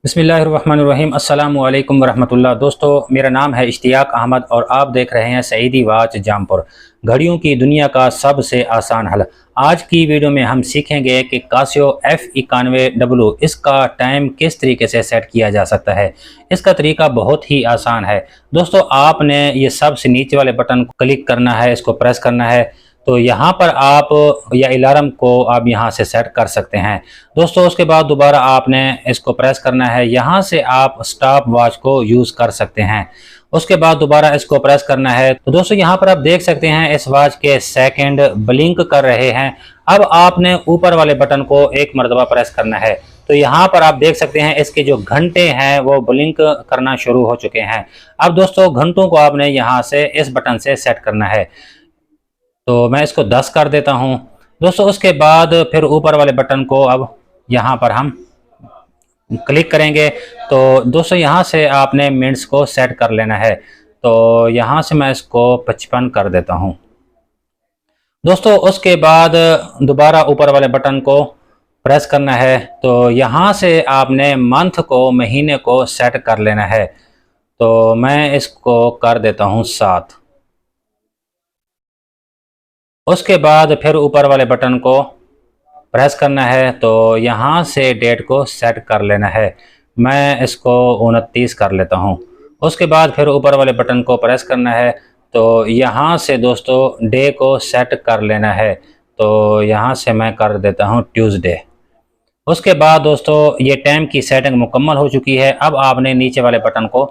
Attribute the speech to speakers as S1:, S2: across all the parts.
S1: बिस्मिल्लाहिर्रहमानिर्रहीम अस्सलामु अलैकुम वरहमतुल्लाह। दोस्तों, मेरा नाम है इश्तियाक अहमद और आप देख रहे हैं सईदी वाच जामपुर, घड़ियों की दुनिया का सबसे आसान हल। आज की वीडियो में हम सीखेंगे कि कासियो F91W इसका टाइम किस तरीके से सेट किया जा सकता है। इसका तरीका बहुत ही आसान है। दोस्तों, आपने ये सबसे नीचे वाले बटन को क्लिक करना है, इसको प्रेस करना है, तो यहाँ पर आप या अलार्म को आप यहाँ से सेट कर सकते हैं। दोस्तों, उसके बाद दोबारा आपने इसको प्रेस करना है, यहाँ से आप स्टॉप वॉच को यूज़ कर सकते हैं। उसके बाद दोबारा इसको प्रेस करना है। तो दोस्तों, यहाँ पर आप देख सकते हैं इस वॉच के सेकंड ब्लिंक कर रहे हैं। अब आपने ऊपर वाले बटन को एक मरतबा प्रेस करना है, तो यहाँ पर आप देख सकते हैं इसके जो घंटे हैं वो ब्लिंक करना शुरू हो चुके हैं। अब दोस्तों, घंटों को आपने यहाँ से इस बटन से सेट करना है, तो मैं इसको 10 कर देता हूं। दोस्तों, उसके बाद फिर ऊपर वाले बटन को अब यहाँ पर हम क्लिक करेंगे। तो दोस्तों, यहाँ से आपने मिनट्स को सेट कर लेना है, तो यहाँ से मैं इसको 55 कर देता हूँ। दोस्तों, उसके बाद दोबारा ऊपर वाले बटन को प्रेस करना है, तो यहाँ से आपने मंथ को, महीने को सेट कर लेना है, तो मैं इसको कर देता हूँ 7। उसके बाद फिर ऊपर वाले बटन को प्रेस करना है, तो यहाँ से डेट को सेट कर लेना है, मैं इसको 29 कर लेता हूँ। उसके बाद फिर ऊपर वाले बटन को प्रेस करना है, तो यहाँ से दोस्तों डे को सेट कर लेना है, तो यहाँ से मैं कर देता हूँ ट्यूसडे। उसके बाद दोस्तों ये टाइम की सेटिंग मुकम्मल हो चुकी है। अब आपने नीचे वाले बटन को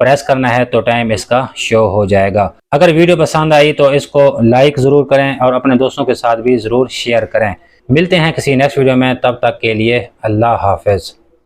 S1: प्रेस करना है, तो टाइम इसका शो हो जाएगा। अगर वीडियो पसंद आई तो इसको लाइक ज़रूर करें और अपने दोस्तों के साथ भी ज़रूर शेयर करें। मिलते हैं किसी नेक्स्ट वीडियो में, तब तक के लिए अल्लाह हाफ़िज़।